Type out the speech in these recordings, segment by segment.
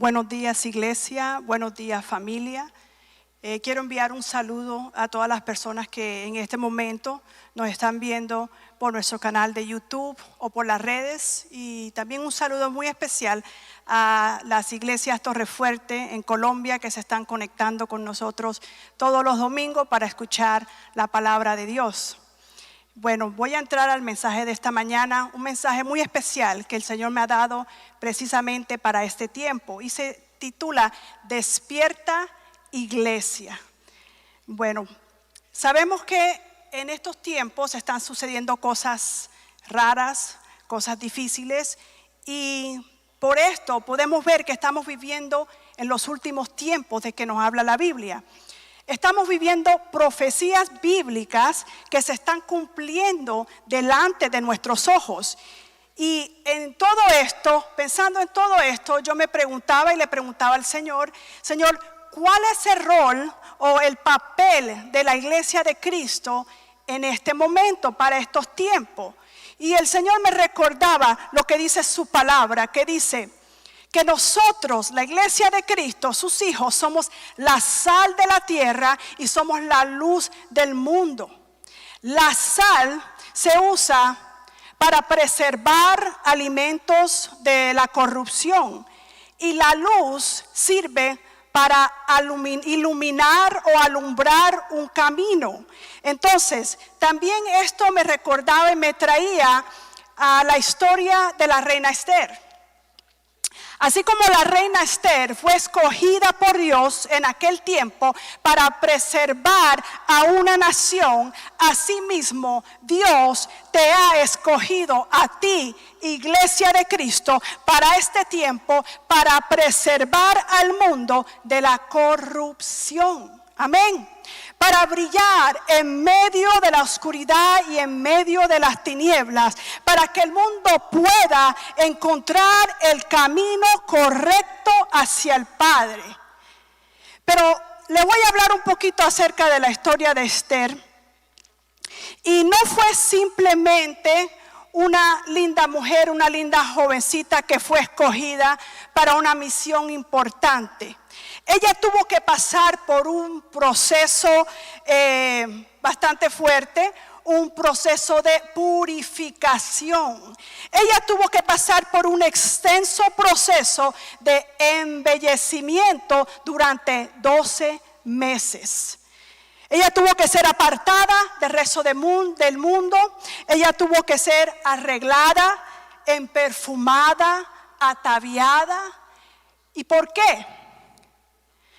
Buenos días, iglesia. Buenos días, familia. Quiero enviar un saludo a todas las personas que en este momento nos están viendo por nuestro canal de YouTube o por las redes, y también un saludo muy especial a las iglesias Torrefuerte en Colombia que se están conectando con nosotros todos los domingos para escuchar la palabra de Dios. Bueno, voy a entrar al mensaje de esta mañana, un mensaje muy especial que el Señor me ha dado precisamente para este tiempo, y se titula Despierta Iglesia. Bueno, sabemos que en estos tiempos están sucediendo cosas raras, cosas difíciles, y por esto podemos ver que estamos viviendo en los últimos tiempos de que nos habla la Biblia. Estamos viviendo profecías bíblicas que se están cumpliendo delante de nuestros ojos. Y en todo esto, pensando en todo esto, yo me preguntaba y le preguntaba al Señor, Señor, ¿cuál es el rol o el papel de la iglesia de Cristo en este momento, para estos tiempos? Y el Señor me recordaba lo que dice su palabra, que dice que nosotros, la iglesia de Cristo, sus hijos, somos la sal de la tierra y somos la luz del mundo. La sal se usa para preservar alimentos de la corrupción, y la luz sirve para iluminar o alumbrar un camino. Entonces, también esto me recordaba y me traía a la historia de la reina Esther. Así como la reina Esther fue escogida por Dios en aquel tiempo para preservar a una nación, asimismo Dios te ha escogido a ti, iglesia de Cristo, para este tiempo, para preservar al mundo de la corrupción. Amén. Para brillar en medio de la oscuridad y en medio de las tinieblas, para que el mundo pueda encontrar el camino correcto hacia el Padre. Pero le voy a hablar un poquito acerca de la historia de Esther. Y no fue simplemente una linda mujer, una linda jovencita que fue escogida para una misión importante. Ella tuvo que pasar por un proceso bastante fuerte, un proceso de purificación. Ella tuvo que pasar por un extenso proceso de embellecimiento durante 12 meses. Ella tuvo que ser apartada del resto del mundo. Ella tuvo que ser arreglada, perfumada, ataviada. ¿Y por qué?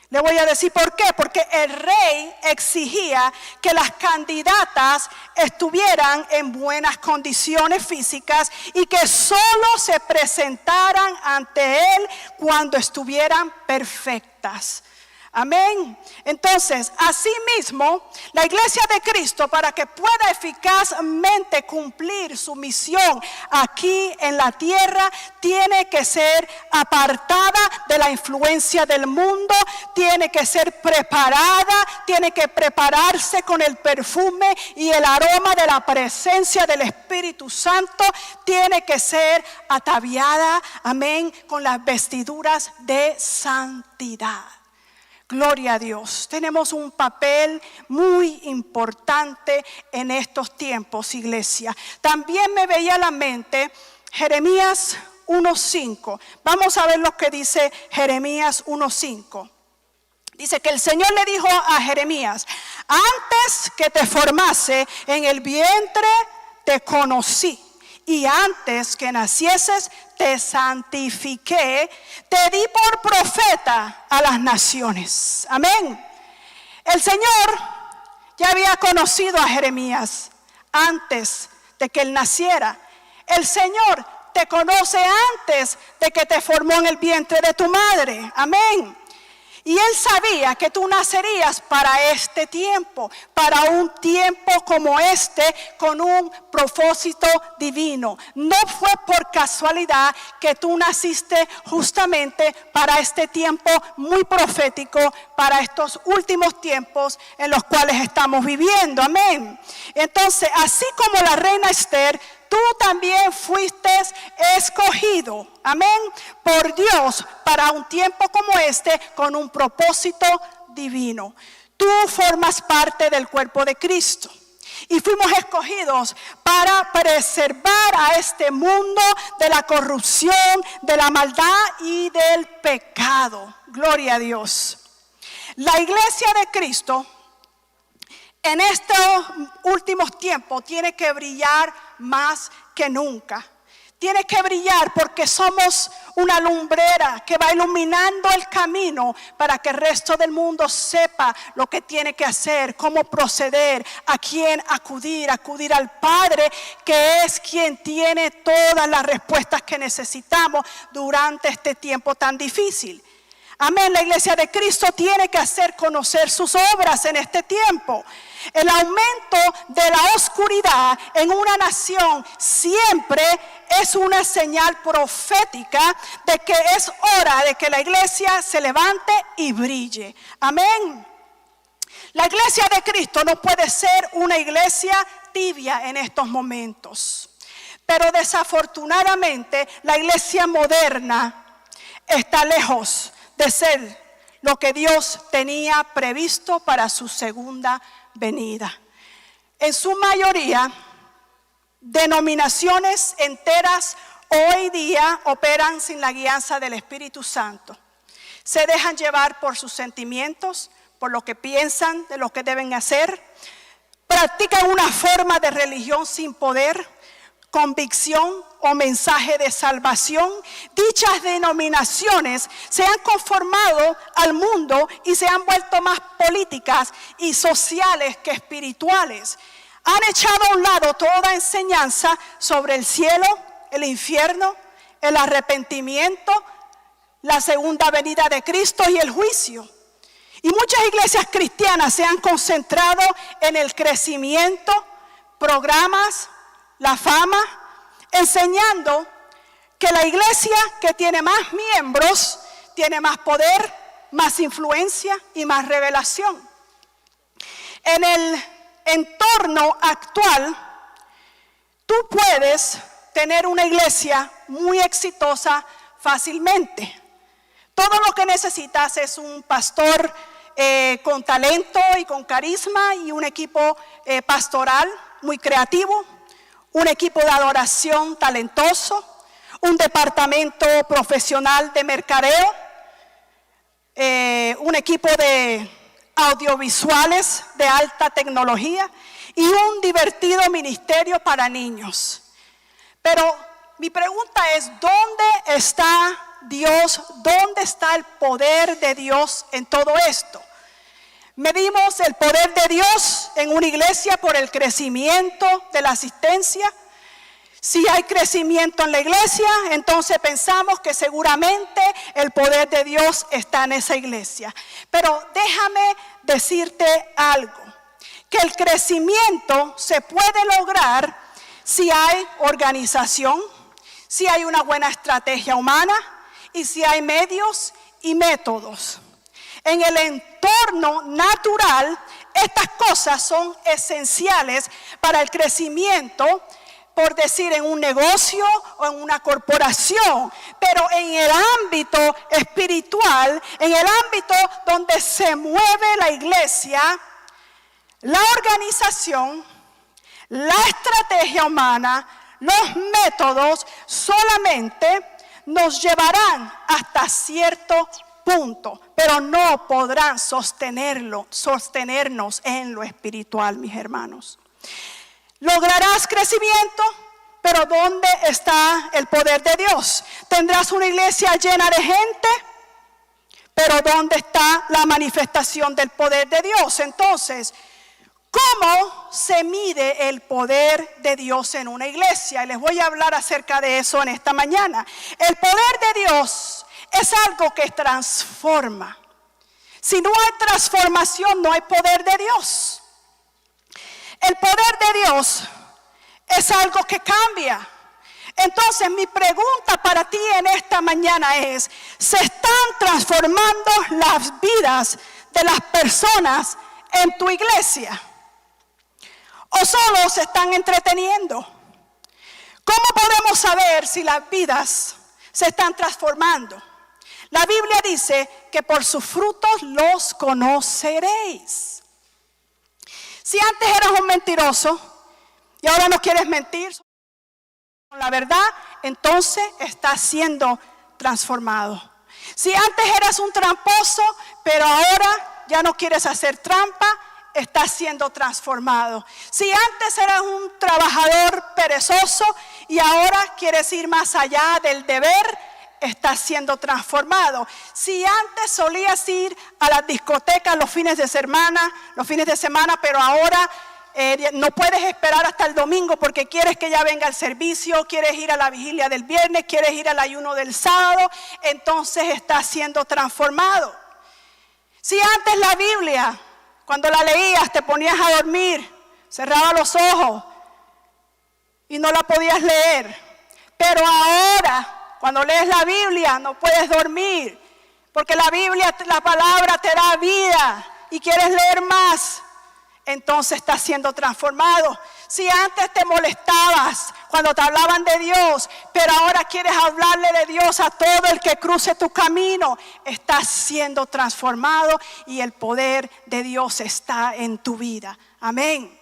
Le voy a decir por qué. Porque el rey exigía que las candidatas estuvieran en buenas condiciones físicas y que solo se presentaran ante él cuando estuvieran perfectas. Amén. Entonces, asimismo, la iglesia de Cristo, para que pueda eficazmente cumplir su misión aquí en la tierra, tiene que ser apartada de la influencia del mundo, tiene que ser preparada, tiene que prepararse con el perfume y el aroma de la presencia del Espíritu Santo, tiene que ser ataviada, amén, con las vestiduras de santidad. Gloria a Dios. Tenemos un papel muy importante en estos tiempos, iglesia. También me veía a la mente Jeremías 1:5. Vamos a ver lo que dice Jeremías 1:5. Dice que el Señor le dijo a Jeremías: antes que te formase en el vientre te conocí, y antes que nacieses te santifiqué, te di por profeta a las naciones. Amén. El Señor ya había conocido a Jeremías antes de que él naciera. El Señor te conoce antes de que te formó en el vientre de tu madre. Amén. Y él sabía que tú nacerías para este tiempo, para un tiempo como este, con un propósito divino. No fue por casualidad que tú naciste justamente para este tiempo muy profético, para estos últimos tiempos en los cuales estamos viviendo. Amén. Entonces, así como la reina Esther tú también fuiste escogido, amén, por Dios para un tiempo como este con un propósito divino. Tú formas parte del cuerpo de Cristo. Y fuimos escogidos para preservar a este mundo de la corrupción, de la maldad y del pecado. Gloria a Dios. La iglesia de Cristo en estos últimos tiempos tiene que brillar más que nunca. Tiene que brillar porque somos una lumbrera que va iluminando el camino para que el resto del mundo sepa lo que tiene que hacer, cómo proceder, a quién acudir al Padre, que es quien tiene todas las respuestas que necesitamos durante este tiempo tan difícil. Amén, la iglesia de Cristo tiene que hacer conocer sus obras en este tiempo. El aumento de la oscuridad en una nación siempre es una señal profética de que es hora de que la iglesia se levante y brille. Amén. La iglesia de Cristo no puede ser una iglesia tibia en estos momentos. Pero desafortunadamente la iglesia moderna está lejos de ser lo que Dios tenía previsto para su segunda venida. En su mayoría, denominaciones enteras hoy día operan sin la guianza del Espíritu Santo. Se dejan llevar por sus sentimientos, por lo que piensan de lo que deben hacer. Practican una forma de religión sin poder, convicción o mensaje de salvación. Dichas denominaciones se han conformado al mundo y se han vuelto más políticas y sociales que espirituales. Han echado a un lado toda enseñanza sobre el cielo, el infierno, el arrepentimiento, la segunda venida de Cristo y el juicio. Y muchas iglesias cristianas se han concentrado en el crecimiento, programas, la fama, enseñando que la iglesia que tiene más miembros tiene más poder, más influencia y más revelación. En el entorno actual, tú puedes tener una iglesia muy exitosa fácilmente. Todo lo que necesitas es un pastor con talento y con carisma y un equipo pastoral muy creativo, un equipo de adoración talentoso, un departamento profesional de mercadeo, un equipo de audiovisuales de alta tecnología y un divertido ministerio para niños. Pero mi pregunta es, ¿dónde está Dios? ¿Dónde está el poder de Dios en todo esto? Medimos el poder de Dios en una iglesia por el crecimiento de la asistencia. Si hay crecimiento en la iglesia, entonces pensamos que seguramente el poder de Dios está en esa iglesia. Pero déjame decirte algo, que el crecimiento se puede lograr si hay organización, si hay una buena estrategia humana y si hay medios y métodos. En el entorno natural, estas cosas son esenciales para el crecimiento, por decir, en un negocio o en una corporación, pero en el ámbito espiritual, en el ámbito donde se mueve la iglesia, la organización, la estrategia humana, los métodos solamente nos llevarán hasta cierto punto, pero no podrán sostenernos en lo espiritual, mis hermanos. Lograrás crecimiento, pero ¿dónde está el poder de Dios? Tendrás una iglesia llena de gente, pero ¿dónde está la manifestación del poder de Dios? Entonces, ¿cómo se mide el poder de Dios en una iglesia? Y les voy a hablar acerca de eso en esta mañana. El poder de Dios es algo que transforma. Si no hay transformación, no hay poder de Dios. El poder de Dios es algo que cambia. Entonces mi pregunta para ti en esta mañana es, ¿se están transformando las vidas de las personas en tu iglesia? ¿O solo se están entreteniendo? ¿Cómo podemos saber si las vidas se están transformando? La Biblia dice que por sus frutos los conoceréis. Si antes eras un mentiroso y ahora no quieres mentir con la verdad, entonces estás siendo transformado. Si antes eras un tramposo, pero ahora ya no quieres hacer trampa, estás siendo transformado. Si antes eras un trabajador perezoso y ahora quieres ir más allá del deber, estás siendo transformado. Si antes solías ir a las discotecas los fines de semana, pero ahora no puedes esperar hasta el domingo porque quieres que ya venga el servicio, quieres ir a la vigilia del viernes, quieres ir al ayuno del sábado, entonces estás siendo transformado. Si antes la Biblia, cuando la leías, te ponías a dormir, cerrabas los ojos y no la podías leer, pero ahora, cuando lees la Biblia, no puedes dormir, porque la Biblia, la palabra te da vida y quieres leer más, entonces estás siendo transformado. Si antes te molestabas cuando te hablaban de Dios, pero ahora quieres hablarle de Dios a todo el que cruce tu camino, estás siendo transformado y el poder de Dios está en tu vida. Amén.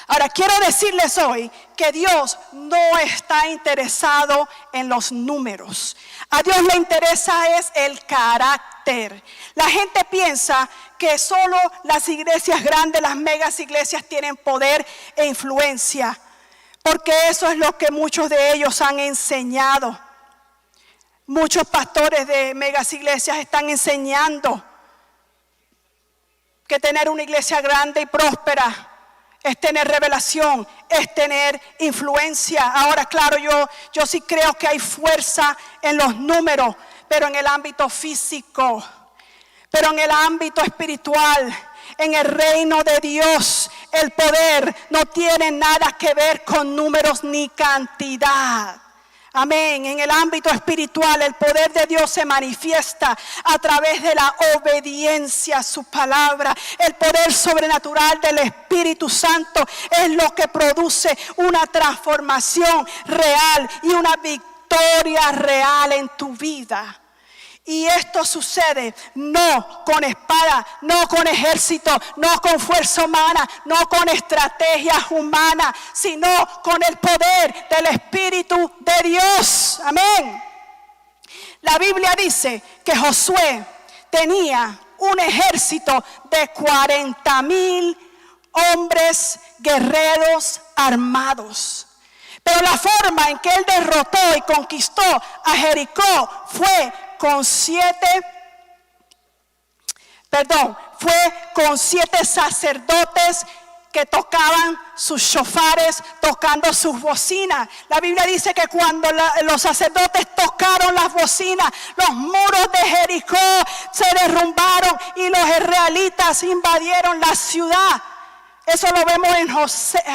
Ahora quiero decirles hoy que Dios no está interesado en los números. A Dios le interesa es el carácter. La gente piensa que solo las iglesias grandes, las megas iglesias tienen poder e influencia, porque eso es lo que muchos de ellos han enseñado. Muchos pastores de megas iglesias están enseñando que tener una iglesia grande y próspera es tener revelación, es tener influencia. Ahora, claro, yo sí creo que hay fuerza en los números, pero en el ámbito físico, pero en el ámbito espiritual, en el reino de Dios, el poder no tiene nada que ver con números ni cantidad. Amén. En el ámbito espiritual el poder de Dios se manifiesta a través de la obediencia a su palabra. El poder sobrenatural del Espíritu Santo es lo que produce una transformación real y una victoria real en tu vida. Y esto sucede no con espada, no con ejército, no con fuerza humana, no con estrategias humanas, sino con el poder del Espíritu de Dios. Amén. La Biblia dice que Josué tenía un ejército de 40,000 hombres guerreros armados. Pero la forma en que él derrotó y conquistó a Jericó fue con 7 sacerdotes que tocaban sus shofares, tocando sus bocinas. La Biblia dice que cuando los sacerdotes tocaron las bocinas, los muros de Jericó se derrumbaron y los israelitas invadieron la ciudad. Eso lo vemos en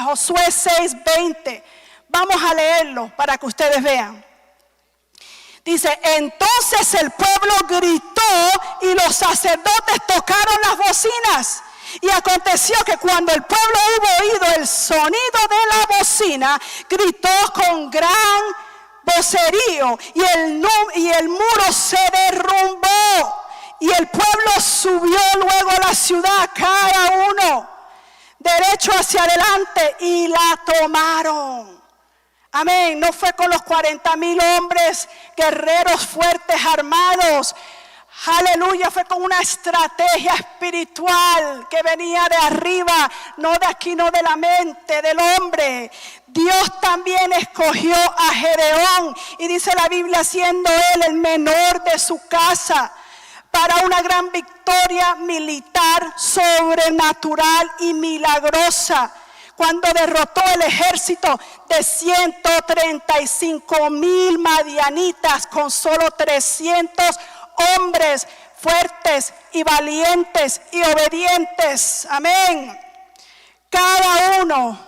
Josué 6:20. Vamos a leerlo para que ustedes vean. Dice, entonces el pueblo gritó y los sacerdotes tocaron las bocinas. Y aconteció que cuando el pueblo hubo oído el sonido de la bocina, gritó con gran vocerío y el muro se derrumbó. Y el pueblo subió luego a la ciudad, cada uno derecho hacia adelante, y la tomaron. Amén. No fue con los 40,000 hombres guerreros fuertes armados. Aleluya. Fue con una estrategia espiritual que venía de arriba, no de aquí, no de la mente del hombre. Dios también escogió a Gedeón, y dice la Biblia, siendo él el menor de su casa, para una gran victoria militar sobrenatural y milagrosa, cuando derrotó el ejército de 135,000 madianitas con solo 300 hombres fuertes y valientes y obedientes. Amén. Cada uno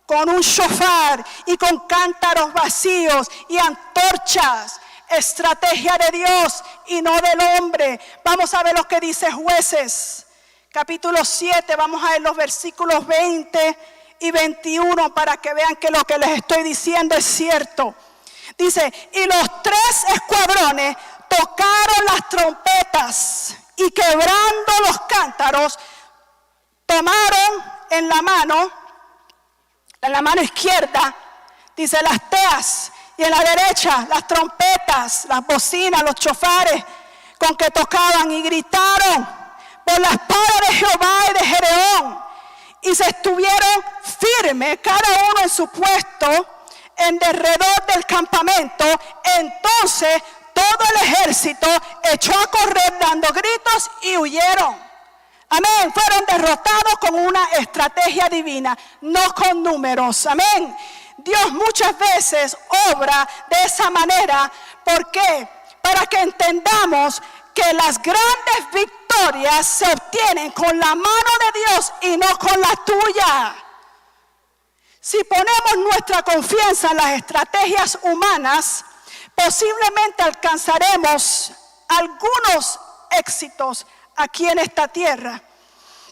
con un shofar y con cántaros vacíos y antorchas. Estrategia de Dios y no del hombre. Vamos a ver lo que dice Jueces capítulo 7. Vamos a ver los versículos 20 y 21 para que vean que lo que les estoy diciendo es cierto. Dice, y los 3 escuadrones tocaron las trompetas y quebrando los cántaros, tomaron en la mano izquierda, dice, las teas, y en la derecha las trompetas, las bocinas, los chofares con que tocaban, y gritaron por la espada de Jehová y de Gedeón, y se estuvieron firmes, cada uno en su puesto, en derredor del campamento. Entonces todo el ejército echó a correr dando gritos y huyeron. Amén. Fueron derrotados con una estrategia divina, no con números. Amén. Dios muchas veces obra de esa manera. ¿Por qué? Para que entendamos que las grandes victorias se obtienen con la mano de Dios y no con la tuya. Si ponemos nuestra confianza en las estrategias humanas, posiblemente alcanzaremos algunos éxitos aquí en esta tierra.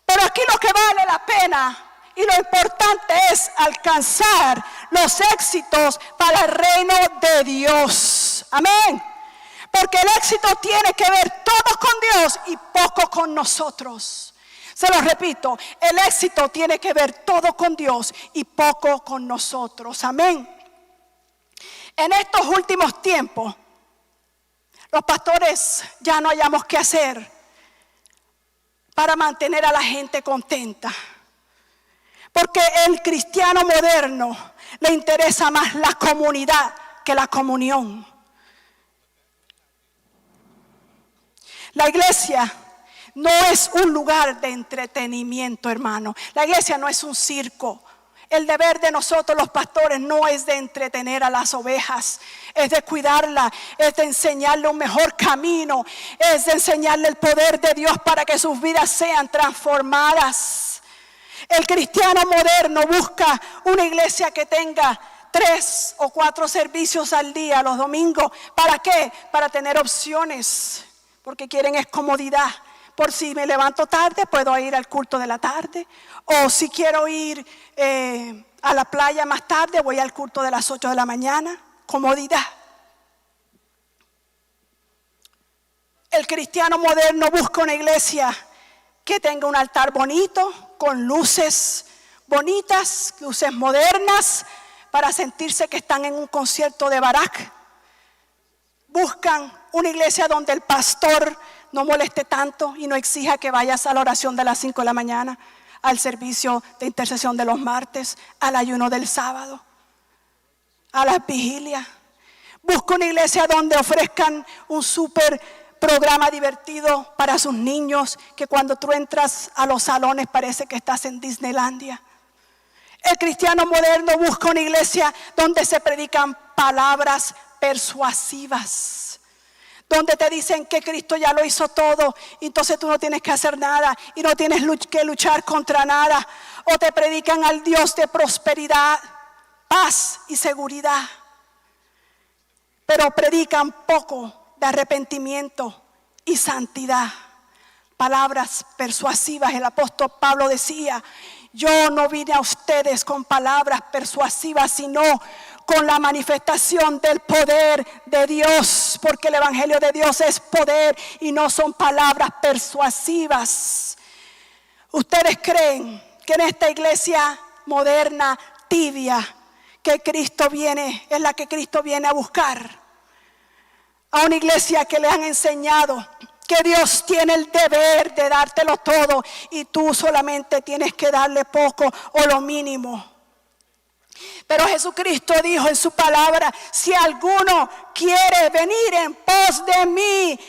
Pero aquí lo que vale la pena y lo importante es alcanzar los éxitos para el reino de Dios. Amén. Porque el éxito tiene que ver todo con Dios y poco con nosotros. Se lo repito, el éxito tiene que ver todo con Dios y poco con nosotros. Amén. En estos últimos tiempos, los pastores ya no hayamos qué hacer para mantener a la gente contenta. Porque el cristiano moderno le interesa más la comunidad que la comunión. La iglesia no es un lugar de entretenimiento, hermano. La iglesia no es un circo. El deber de nosotros los pastores no es de entretener a las ovejas, es de cuidarla, es de enseñarle un mejor camino, es de enseñarle el poder de Dios para que sus vidas sean transformadas. El cristiano moderno busca una iglesia que tenga 3 o 4 servicios al día, los domingos. ¿Para qué? Para tener opciones, porque quieren es comodidad. Por si me levanto tarde, puedo ir al culto de la tarde. O si quiero ir a la playa más tarde, voy al culto de las 8 de la mañana. Comodidad. El cristiano moderno busca una iglesia que tenga un altar bonito, con luces bonitas, luces modernas, para sentirse que están en un concierto de Barak. Buscan una iglesia donde el pastor no moleste tanto y no exija que vayas a la oración de las 5 de la mañana, al servicio de intercesión de los martes, al ayuno del sábado, a las vigilias. Busca una iglesia donde ofrezcan un súper programa divertido para sus niños, que cuando tú entras a los salones parece que estás en Disneylandia. El cristiano moderno busca una iglesia donde se predican palabras persuasivas, donde te dicen que Cristo ya lo hizo todo, entonces tú no tienes que hacer nada y no tienes que luchar contra nada. O te predican al Dios de prosperidad, paz y seguridad, pero predican poco de arrepentimiento y santidad. Palabras persuasivas. El apóstol Pablo decía: yo no vine a ustedes con palabras persuasivas, sino con la manifestación del poder de Dios, porque el evangelio de Dios es poder y no son palabras persuasivas. ¿Ustedes creen que en esta iglesia moderna, tibia, que Cristo viene, es la que Cristo viene a buscar? A una iglesia que le han enseñado que Dios tiene el deber de dártelo todo y tú solamente tienes que darle poco o lo mínimo. Pero Jesucristo dijo en su palabra: si alguno quiere venir en pos de mí,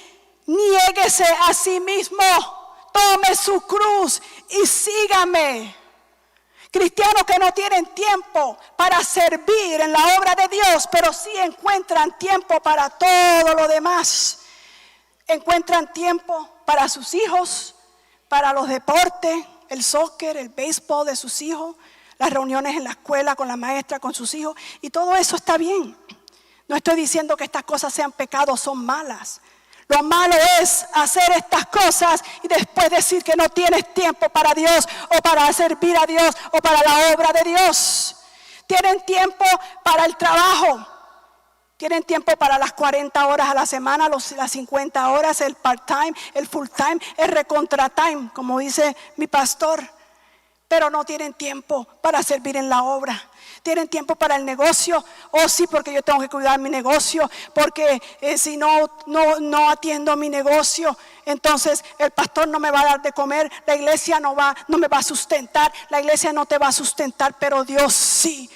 niéguese a sí mismo, tome su cruz y sígame. Cristianos que no tienen tiempo para servir en la obra de Dios, pero sí encuentran tiempo para todo lo demás. Encuentran tiempo para sus hijos, para los deportes, el soccer, el béisbol de sus hijos, las reuniones en la escuela con la maestra, con sus hijos, y todo eso está bien. No estoy diciendo que estas cosas sean pecados, son malas. Lo malo es hacer estas cosas y después decir que no tienes tiempo para Dios o para servir a Dios o para la obra de Dios. Tienen tiempo para el trabajo. Tienen tiempo para las 40 horas a la semana, las 50 horas, el part-time, el full-time, el recontra-time, como dice mi pastor. Pero no tienen tiempo para servir en la obra. ¿Tienen tiempo para el negocio? Oh, sí, porque yo tengo que cuidar mi negocio. Porque si no atiendo mi negocio, entonces el pastor no me va a dar de comer. La iglesia no me va a sustentar. La iglesia no te va a sustentar, pero Dios sí.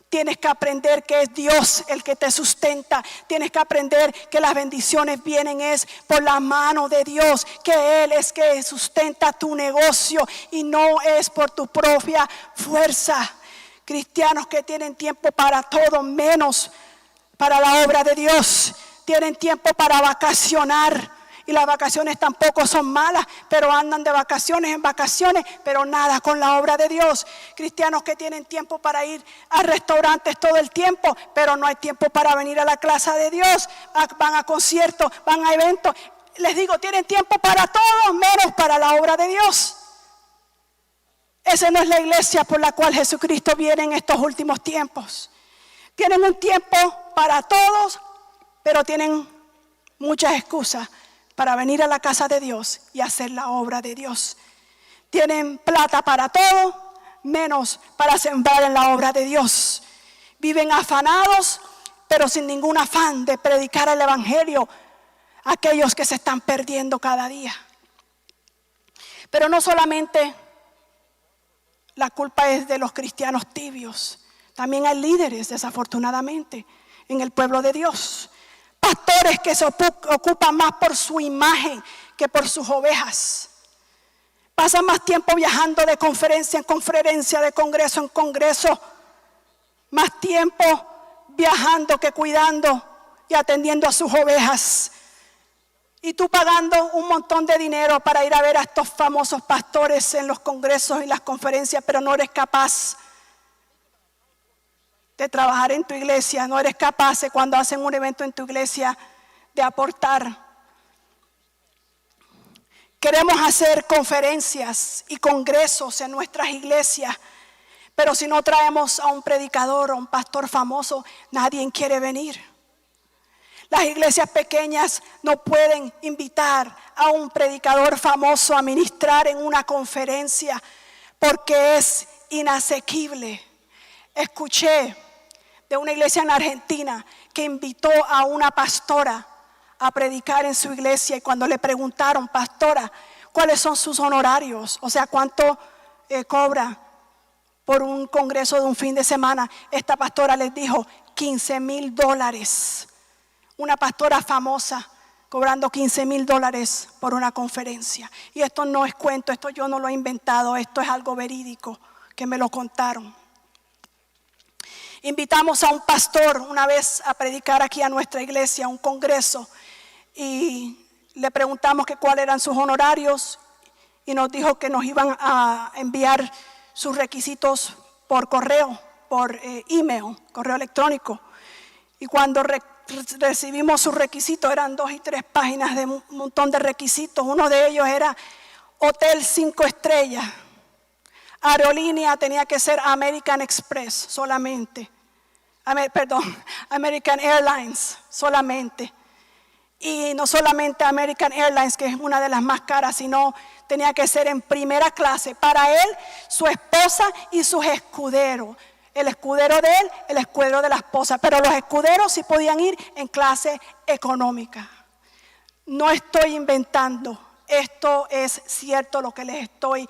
Tienes que aprender que es Dios el que te sustenta. Tienes que aprender que las bendiciones vienen es por la mano de Dios. Que Él es que sustenta tu negocio y no es por tu propia fuerza. Cristianos que tienen tiempo para todo menos para la obra de Dios. Tienen tiempo para vacacionar. Y las vacaciones tampoco son malas, pero andan de vacaciones en vacaciones, pero nada con la obra de Dios. Cristianos que tienen tiempo para ir a restaurantes todo el tiempo, pero no hay tiempo para venir a la casa de Dios. Van a conciertos, van a eventos. Les digo, tienen tiempo para todo menos para la obra de Dios. Esa no es la iglesia por la cual Jesucristo viene en estos últimos tiempos. Tienen un tiempo para todos, pero tienen muchas excusas para venir a la casa de Dios y hacer la obra de Dios. Tienen plata para todo, menos para sembrar en la obra de Dios. Viven afanados, pero sin ningún afán de predicar el evangelio a aquellos que se están perdiendo cada día. Pero no solamente la culpa es de los cristianos tibios. También hay líderes, desafortunadamente, en el pueblo de Dios. Pastores que se ocupan más por su imagen que por sus ovejas. Pasan más tiempo viajando de conferencia en conferencia, de congreso en congreso. Más tiempo viajando que cuidando y atendiendo a sus ovejas. Y tú pagando un montón de dinero para ir a ver a estos famosos pastores en los congresos y las conferencias, pero no eres capaz de trabajar en tu iglesia, no eres capaz de cuando hacen un evento en tu iglesia de aportar. Queremos hacer conferencias y congresos en nuestras iglesias, pero si no traemos a un predicador o un pastor famoso, nadie quiere venir. Las iglesias pequeñas no pueden invitar a un predicador famoso a ministrar en una conferencia porque es inasequible. Escuché de una iglesia en Argentina que invitó a una pastora a predicar en su iglesia y cuando le preguntaron, pastora, ¿cuáles son sus honorarios? O sea, ¿cuánto cobra por un congreso de un fin de semana? Esta pastora les dijo $15,000. Una pastora famosa cobrando $15,000 por una conferencia. Y esto no es cuento, esto yo no lo he inventado, esto es algo verídico que me lo contaron. Invitamos a un pastor una vez a predicar aquí a nuestra iglesia, a un congreso, y le preguntamos que cuáles eran sus honorarios y nos dijo que nos iban a enviar sus requisitos por correo, por email, correo electrónico. Y cuando recibimos sus requisitos, eran 2 y 3 páginas de un montón de requisitos. Uno de ellos era hotel 5 estrellas. Aerolínea tenía que ser American Express solamente. American Airlines solamente. Y no solamente American Airlines, que es una de las más caras, sino tenía que ser en primera clase. Para él, su esposa y sus escuderos. El escudero de él, el escudero de la esposa. Pero los escuderos sí podían ir en clase económica. No estoy inventando. Esto es cierto lo que les estoy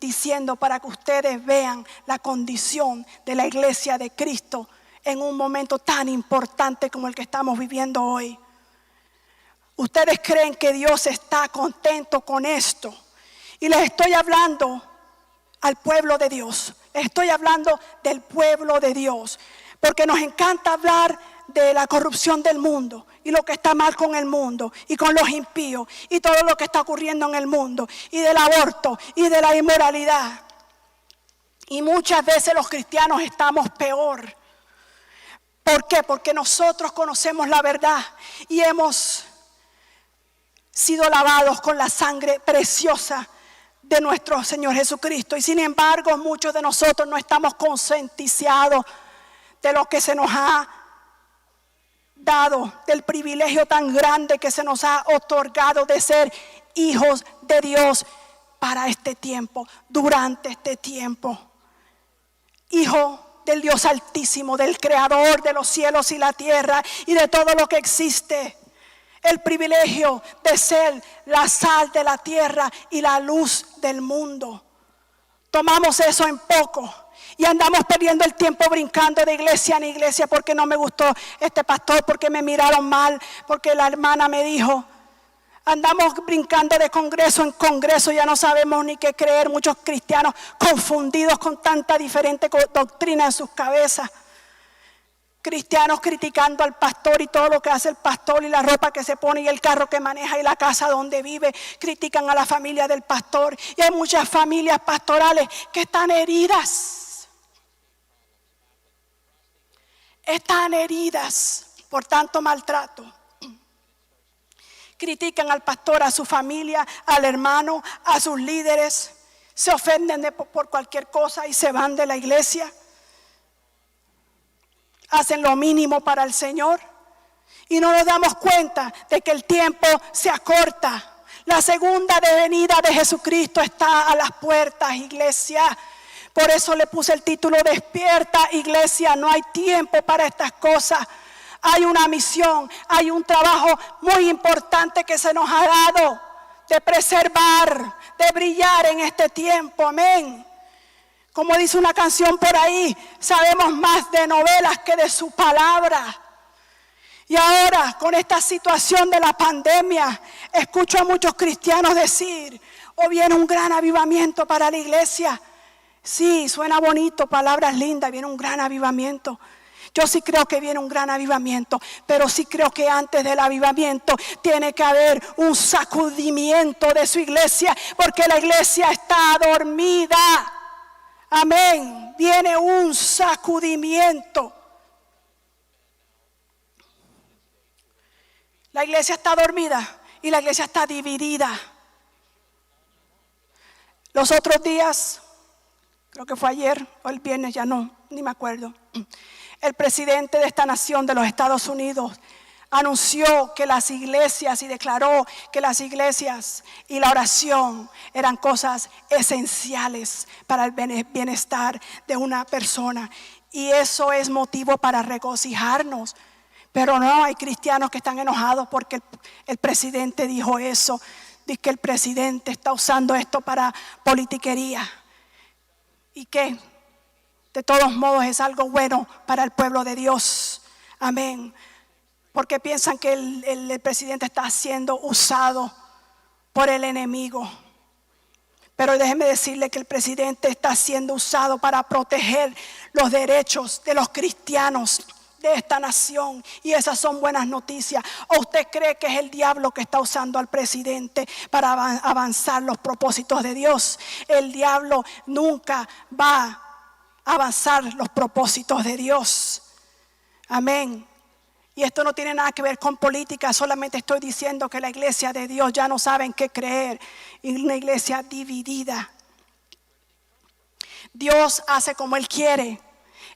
diciendo para que ustedes vean la condición de la iglesia de Cristo en un momento tan importante como el que estamos viviendo hoy. Ustedes creen que Dios está contento con esto. Y les estoy hablando al pueblo de Dios. Les estoy hablando del pueblo de Dios. Porque nos encanta hablar de la corrupción del mundo y lo que está mal con el mundo y con los impíos y todo lo que está ocurriendo en el mundo y del aborto y de la inmoralidad. Y muchas veces los cristianos estamos peor. ¿Por qué? Porque nosotros conocemos la verdad y hemos sido lavados con la sangre preciosa de nuestro Señor Jesucristo. Y sin embargo, muchos de nosotros no estamos concientizados de lo que se nos ha dado, del privilegio tan grande que se nos ha otorgado de ser hijos de Dios para este tiempo, durante este tiempo. Hijo del Dios Altísimo, del Creador de los cielos y la tierra y de todo lo que existe. El privilegio de ser la sal de la tierra y la luz del mundo. Tomamos eso en poco y andamos perdiendo el tiempo brincando de iglesia en iglesia porque no me gustó este pastor, porque me miraron mal, porque la hermana me dijo. Andamos brincando de congreso en congreso, ya no sabemos ni qué creer. Muchos cristianos confundidos con tanta diferente doctrina en sus cabezas. Cristianos criticando al pastor y todo lo que hace el pastor y la ropa que se pone y el carro que maneja y la casa donde vive. Critican a la familia del pastor. Y hay muchas familias pastorales que están heridas. Están heridas por tanto maltrato. Critican al pastor, a su familia, al hermano, a sus líderes. Se ofenden por cualquier cosa y se van de la iglesia. Hacen lo mínimo para el Señor y no nos damos cuenta de que el tiempo se acorta. La segunda venida de Jesucristo está a las puertas, iglesia. Por eso le puse el título: Despierta, iglesia. No hay tiempo para estas cosas. Hay una misión, hay un trabajo muy importante que se nos ha dado de preservar, de brillar en este tiempo. Amén. Como dice una canción por ahí, sabemos más de novelas que de su palabra. Y ahora, con esta situación de la pandemia, escucho a muchos cristianos decir: "Oh, viene un gran avivamiento para la iglesia". Sí, suena bonito, palabras lindas, viene un gran avivamiento. Yo sí creo que viene un gran avivamiento, pero sí creo que antes del avivamiento tiene que haber un sacudimiento de su iglesia, porque la iglesia está dormida. Amén. Viene un sacudimiento. La iglesia está dormida y la iglesia está dividida. Los otros días, creo que fue ayer o el viernes, ya no, ni me acuerdo. El presidente de esta nación, de los Estados Unidos, anunció que las iglesias y declaró que las iglesias y la oración eran cosas esenciales para el bienestar de una persona. Y eso es motivo para regocijarnos. Pero no, hay cristianos que están enojados porque el presidente dijo eso. Dice que el presidente está usando esto para politiquería. ¿Y qué? De todos modos es algo bueno para el pueblo de Dios. Amén. Porque piensan que el presidente está siendo usado por el enemigo. Pero déjeme decirle que el presidente está siendo usado para proteger los derechos de los cristianos de esta nación. Y esas son buenas noticias. ¿O usted cree que es el diablo que está usando al presidente para avanzar los propósitos de Dios? El diablo nunca va a avanzar los propósitos de Dios. Amén. Y esto no tiene nada que ver con política, solamente estoy diciendo que la iglesia de Dios ya no sabe en qué creer. Y una iglesia dividida. Dios hace como Él quiere.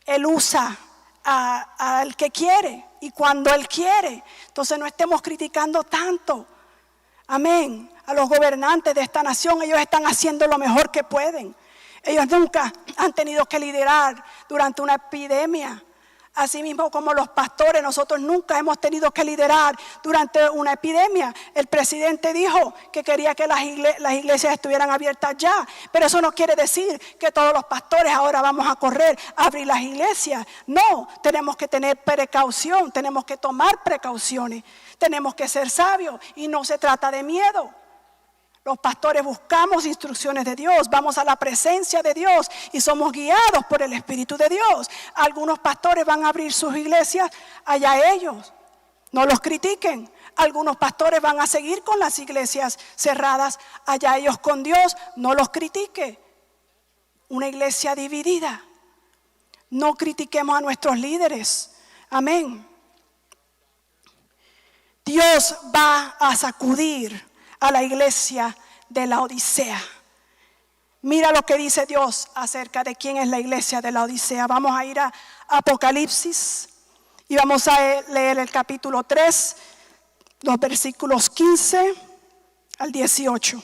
Él usa al que quiere y cuando Él quiere. Entonces no estemos criticando tanto. Amén. A los gobernantes de esta nación, ellos están haciendo lo mejor que pueden. Ellos nunca han tenido que liderar durante una epidemia. Así mismo como los pastores, nosotros nunca hemos tenido que liderar durante una epidemia. El presidente dijo que quería que las iglesias estuvieran abiertas ya. Pero eso no quiere decir que todos los pastores ahora vamos a correr a abrir las iglesias. No, tenemos que tener precaución, tenemos que tomar precauciones. Tenemos que ser sabios y no se trata de miedo. Los pastores buscamos instrucciones de Dios, vamos a la presencia de Dios y somos guiados por el Espíritu de Dios. Algunos pastores van a abrir sus iglesias, allá ellos, no los critiquen. Algunos pastores van a seguir con las iglesias cerradas, allá ellos con Dios, no los critique. Una iglesia dividida, no critiquemos a nuestros líderes. Amén. Dios Dios va a sacudir a la iglesia de Laodicea. Mira lo que dice Dios acerca de quién es la iglesia de Laodicea. Vamos a ir a Apocalipsis y vamos a leer el capítulo 3, los versículos 15 al 18.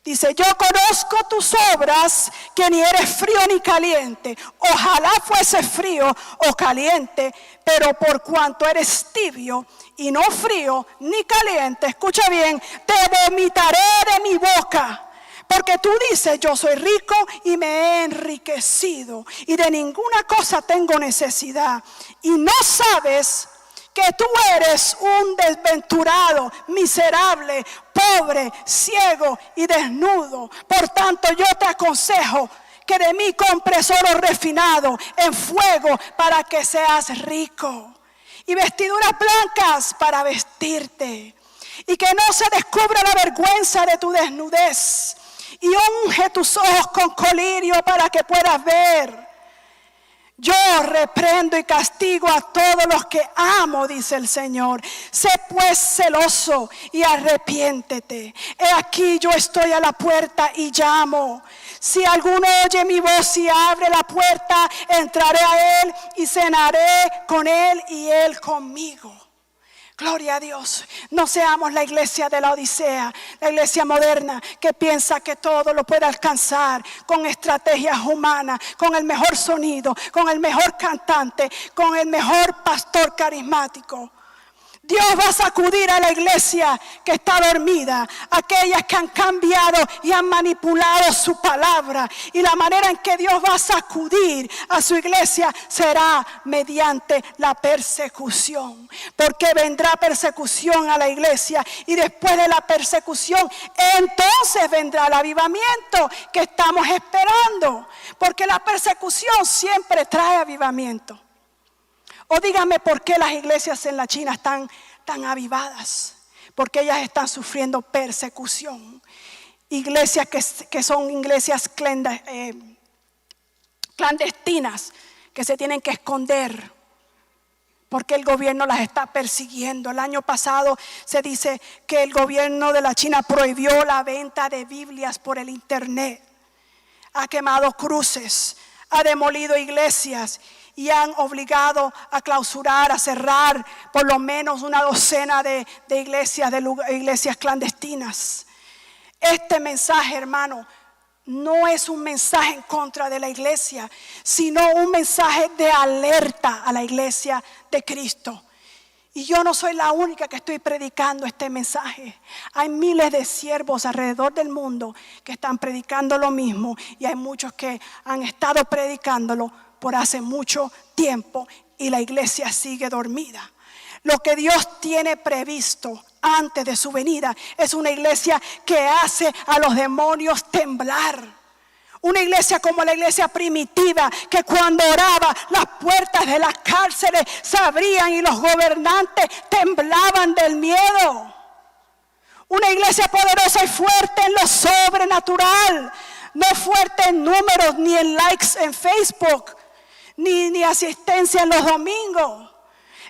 Dice: yo conozco tus obras, que ni eres frío ni caliente. Ojalá fuese frío o caliente, pero por cuanto eres tibio y no frío ni caliente, escucha bien, te vomitaré de mi boca. Porque tú dices: yo soy rico y me he enriquecido, y de ninguna cosa tengo necesidad. Y no sabes que tú eres un desventurado, miserable, pobre, ciego y desnudo. Por tanto, yo te aconsejo que de mí compres oro refinado en fuego para que seas rico, y vestiduras blancas para vestirte, y que no se descubra la vergüenza de tu desnudez. Y unge tus ojos con colirio para que puedas ver. Yo reprendo y castigo a todos los que amo, dice el Señor. Sé pues celoso y arrepiéntete. He aquí, yo estoy a la puerta y llamo. Si alguno oye mi voz y abre la puerta, entraré a él y cenaré con él y él conmigo. Gloria a Dios. No seamos la iglesia de la Odisea, la iglesia moderna que piensa que todo lo puede alcanzar con estrategias humanas, con el mejor sonido, con el mejor cantante, con el mejor pastor carismático. Dios va a sacudir a la iglesia que está dormida, aquellas que han cambiado y han manipulado su palabra. Y la manera en que Dios va a sacudir a su iglesia será mediante la persecución. Porque vendrá persecución a la iglesia, y después de la persecución, entonces vendrá el avivamiento que estamos esperando. Porque la persecución siempre trae avivamiento. O dígame por qué las iglesias en la China están tan avivadas. Porque ellas están sufriendo persecución. Iglesias que son iglesias clandestinas, que se tienen que esconder porque el gobierno las está persiguiendo. El año pasado se dice que el gobierno de la China prohibió la venta de Biblias por el internet. Ha quemado cruces, ha demolido iglesias y han obligado a clausurar, a cerrar por lo menos una docena de iglesias clandestinas. Este mensaje, hermano, no es un mensaje en contra de la iglesia, sino un mensaje de alerta a la iglesia de Cristo. Y yo no soy la única que estoy predicando este mensaje. Hay miles de siervos alrededor del mundo que están predicando lo mismo, y hay muchos que han estado predicándolo por hace mucho tiempo, y la iglesia sigue dormida. Lo que Dios tiene previsto antes de su venida es una iglesia que hace a los demonios temblar. Una iglesia como la iglesia primitiva, que cuando oraba las puertas de las cárceles se abrían y los gobernantes temblaban del miedo. Una iglesia poderosa y fuerte en lo sobrenatural, no fuerte en números ni en likes en Facebook, ni asistencia en los domingos.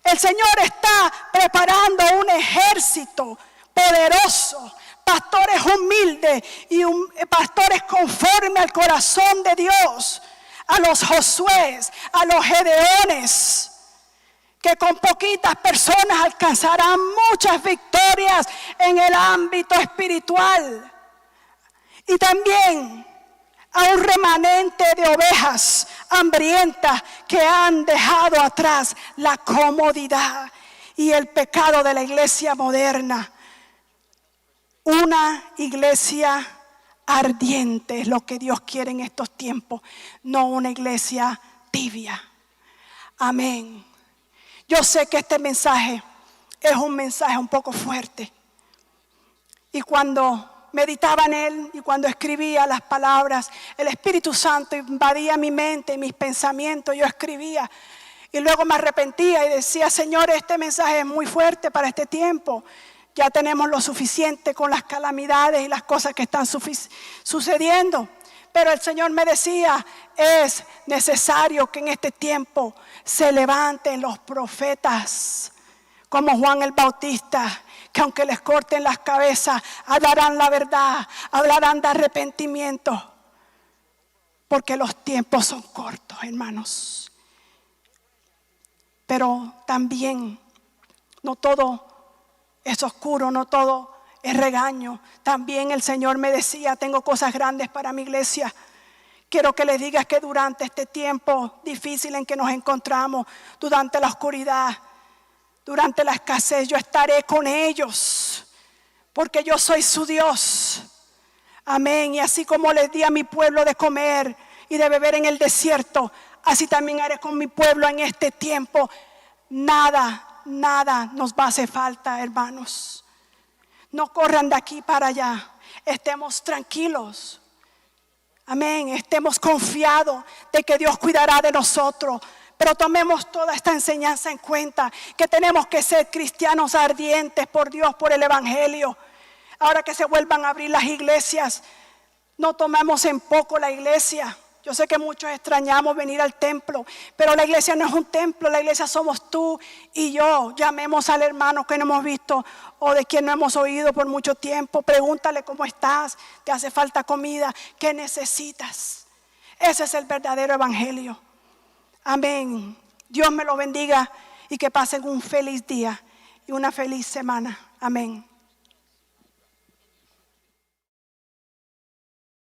El Señor está preparando un ejército poderoso, pastores humildes y pastores conforme al corazón de Dios, a los Josué, a los Gedeones, que con poquitas personas alcanzarán muchas victorias en el ámbito espiritual. Y también a un remanente de ovejas hambrientas que han dejado atrás la comodidad y el pecado de la iglesia moderna. Una iglesia ardiente es lo que Dios quiere en estos tiempos, no una iglesia tibia. Amén. Yo sé que este mensaje es un mensaje un poco fuerte, y cuando meditaba en él y cuando escribía las palabras, el Espíritu Santo invadía mi mente y mis pensamientos. Yo escribía y luego me arrepentía y decía: Señor, este mensaje es muy fuerte para este tiempo. Ya tenemos lo suficiente con las calamidades y las cosas que están sucediendo. Pero el Señor me decía: es necesario que en este tiempo se levanten los profetas como Juan el Bautista, que aunque les corten las cabezas, hablarán la verdad, hablarán de arrepentimiento, porque los tiempos son cortos, hermanos. Pero también no todo es oscuro, no todo es regaño. También el Señor me decía, tengo cosas grandes para mi iglesia. Quiero que les digas que durante este tiempo difícil en que nos encontramos, durante la oscuridad, durante la escasez, yo estaré con ellos, porque yo soy su Dios. Amén. Y así como les di a mi pueblo de comer y de beber en el desierto, así también haré con mi pueblo en este tiempo. Nada nos va a hacer falta, hermanos. No corran de aquí para allá. Estemos tranquilos. Amén. Estemos confiados de que Dios cuidará de nosotros. Pero tomemos toda esta enseñanza en cuenta, que tenemos que ser cristianos ardientes por Dios, por el Evangelio. Ahora que se vuelvan a abrir las iglesias, no tomemos en poco la iglesia. Yo sé que muchos extrañamos venir al templo, pero la iglesia no es un templo, la iglesia somos tú y yo. Llamemos al hermano que no hemos visto o de quien no hemos oído por mucho tiempo. Pregúntale cómo estás, te hace falta comida, qué necesitas. Ese es el verdadero evangelio. Amén. Dios me lo bendiga y que pasen un feliz día y una feliz semana. Amén.